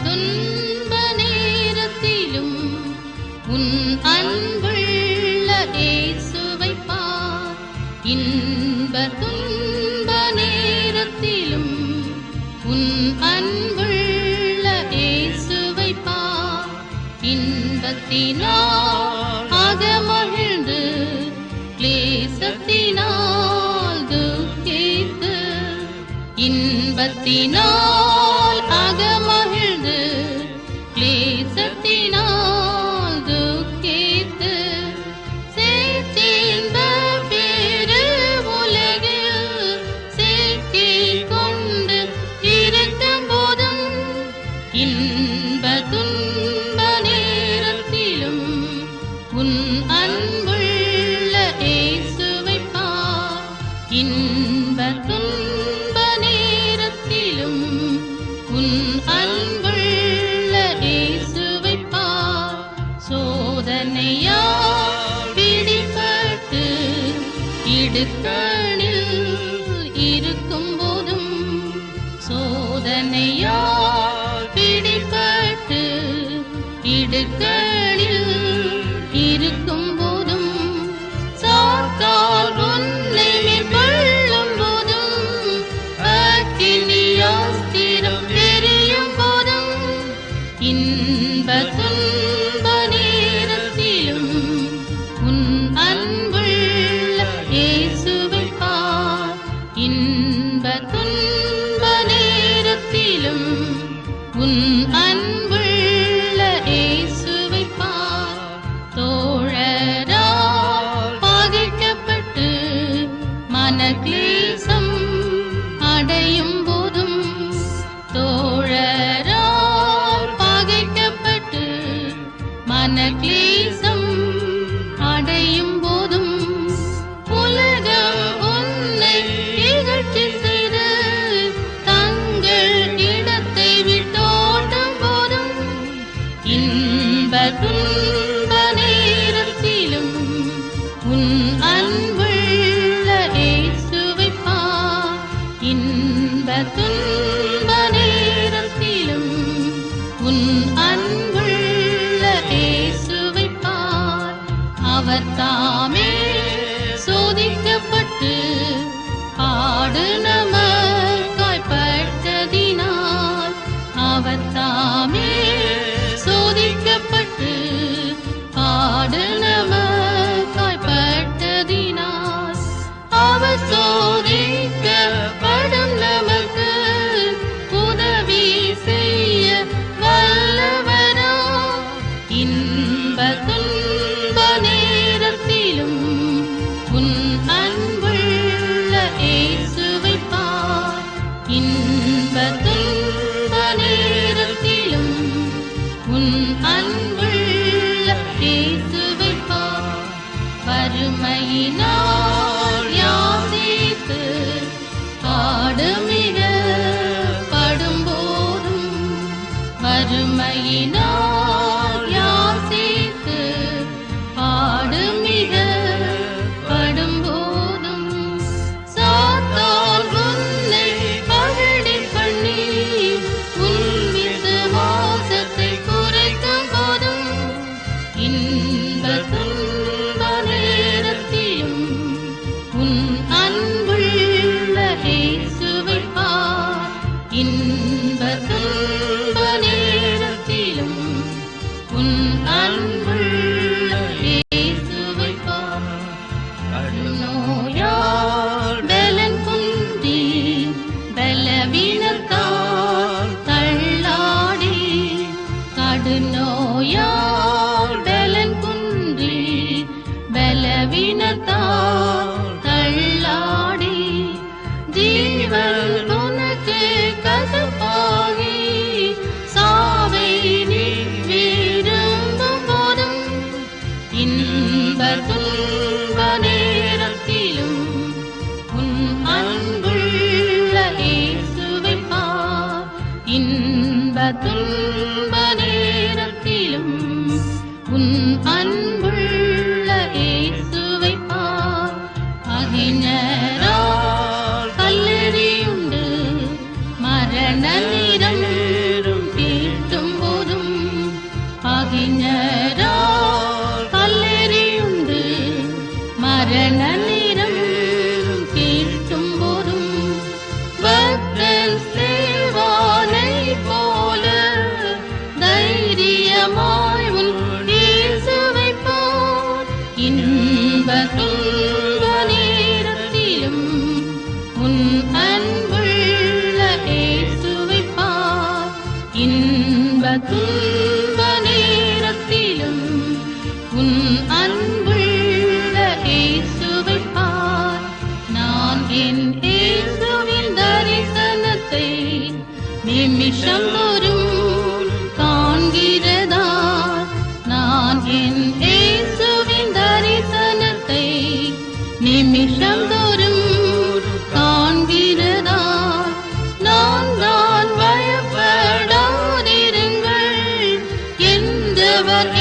துன்ப நேரத்திலும் உன் அன்புள்ள இயேசுவை பார். இன்ப துன்ப நேரத்திலும் உன் அன்புள்ள இயேசுவை பார். இன்பத்தினால் அகமகிழ்ந்து கிளேசத்தினால் துக்கித்து, இன்பத்தினால் அகமகிழ்ந்து கிளேசத்தினால் துக்கித்து, சேர்த்தின்ப பெரு உலகில் சேர்க்கிக் கொண்டு இருக்கும் போதும் இன்ப துன்ப நேரத்திலும் உன் அன்புள்ள இயேசுவை பார். இன்ப துன்ப நேரத்திலும் உன் அன்புள்ள இயேசுவை பார். சோதனையால் பிடிபட்டு இடுக்கணில் இருக்கும் போதும், சோதனையால் பிடிபட்டு இடுக்கணில் இருக்கும் போதும், சாத்தால் உன்னை மேற்கொள்ளும் போதும், அக்கினியாஸ்திரம் எரியும் போதும், இன்ப துன்ப நேரத்திலும் உன் அன்புள்ள இயேசுவை பார். இன்ப துன்ப நேரத்திலும் உன் அன்புள்ள இயேசுவை பார். தோழரால் பகைக்கப்பட்டு மனக்லேசம் அடையும் போதும், தோழரால் பகைக்கப்பட்டு மனக்லேசம் அடையும் போதும், உலகம் உன்னை இகழ்ச்சி செய்து தங்கள் இடத்தை விட்டோடும் போதும், இன்ப துன்ப நேரத்திலும் உன் அன்புள்ள இயேசுவை பார். இன்ப துன்ப நேரத்திலும் உன் அன்புள்ள இயேசுவை பார். அவர் தாமே சோதிக்கப்பட்டு பாடு நமக்காய் பட்டதினால், அவர் தாமே சோதிக்கப்பட்டு பாடு நமக்காய் பட்டதினால், அவர் சோதிக்கப்படும் நமக்கு உதவி செய்ய வல்லவரா. இன்ப துன்ப நேரத்திலும் உன் அன்புள்ள இயேசுவை பார். இன்ப துன்ப நேரத்திலும் உன் அன்புள்ள இயேசுவை பார். வறுமையினால் யாசித்து பாடு மிக படும்போதும், வறுமையினால் யாசித்து பாடு மிக படும்போதும், சாத்தால் உன்னை பகடி பண்ணி உன் விசுவாசத்தை குறைக்கும் போதும், இன்ப துன்ப நேரத்திலும் உன் அன்புள்ள இயேசுவை பார். இன்ப துன்ப நேரத்திலும் உன் அன்புள்ள இயேசுவை பார். கடுநோயால் பலன் குன்றி பலவீனத்தால் தள்ளாடி, கடுநோயால் பலன் குன்றி பலவீனத்தால் தள்ளாடி, ஜீவன் உனக்கு கசப்பாகி சாவை நீ விரும்பும் போதும், இன்ப துன்ப நேரத்திலும் உன் அன்புள்ள இயேசுவை பார். இன்ப துன்ப நேரத்திலும் உன் அன்புள்ள இயேசுவை பார். அகிஞரால் கல்லெறியுண்டு மரண நிறம் கேட்ட மரண நேரம் கேட்கும் போதும் பக்தன் சேவானை போல தைரியமாய் உன் இயேசுவை பார். இன்ப துன்ப நேரத்திலும் உன் அன்புள்ள இயேசுவை பார். இன்ப துன்ப நேரத்திலும் உன் அன்புள்ள இயேசுவை பார். நான் என் இயேசுவின் தரிசனத்தை நிமிஷம் தோறும் காண்கிறதா? நான் என் இயேசுவின் தரிசனத்தை நிமிஷம் தோறும் காண்கிறதா? நான் பயப்படாதிருங்கள் என்றவர்